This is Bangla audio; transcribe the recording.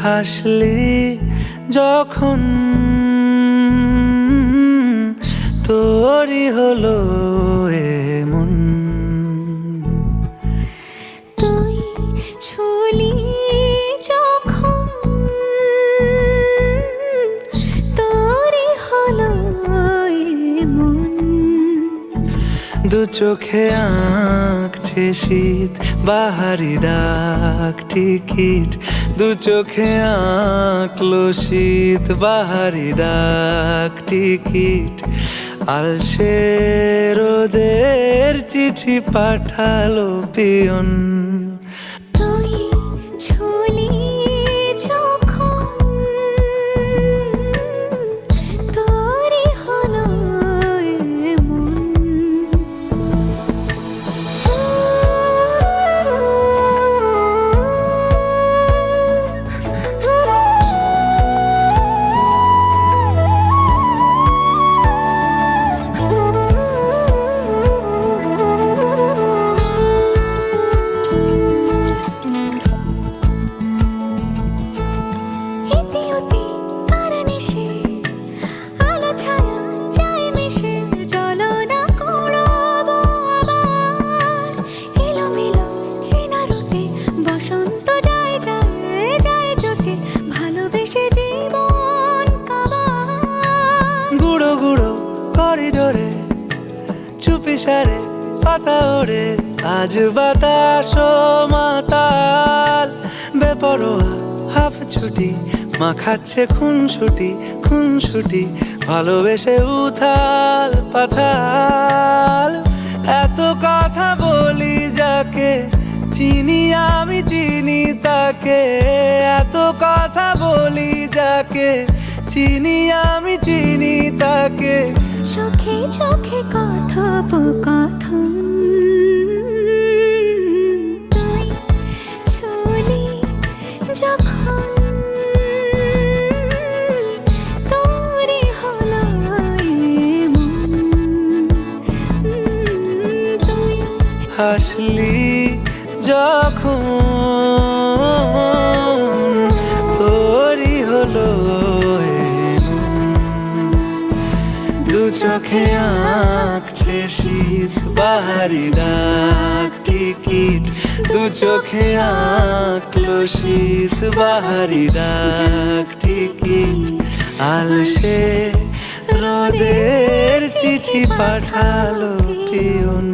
হাসলি যখন তোরই হলো এমন, তুই ছুলি যখন তোরই হলো এমন। দু চোখে আঁকছে শীত বাহারি ডাক টিকিট, দু চোখে আঁকলো শীত বাহারি ডাক টিকিট। আলসে রোদের চিঠি পাঠালো পিয়ন, তুই ছুলি যখন তোরই হলো এমন। গুঁড়ো গুঁড়ো করিডোরে চুপি সারে পাতা ওড়ে, আজ বাতাস মাতাল বেপরোয়া হাফ ছুটি, মাখাচ্ছে খুনছুটি খুনছুটি, ভালোবেসে উথাল পাথাল। এত কথা বলি যাকে চিনি আমি চিনি তাকে, এত কথা বলি যাকে চিনি আমি চিনি তাকে। চোখে চোখে কথোপকথন, তুই ছুলি যখন তোরই হলো এমন। তুই হাসলি যখন তোরই হলো দু চোখে আঁকছে শীত বাহারি ডাক টিকিট, দু চোখে আঁকলো শীত বাহারি ডাক টিকিট। আলসে রোদের চিঠি পাঠালো পিয়ন।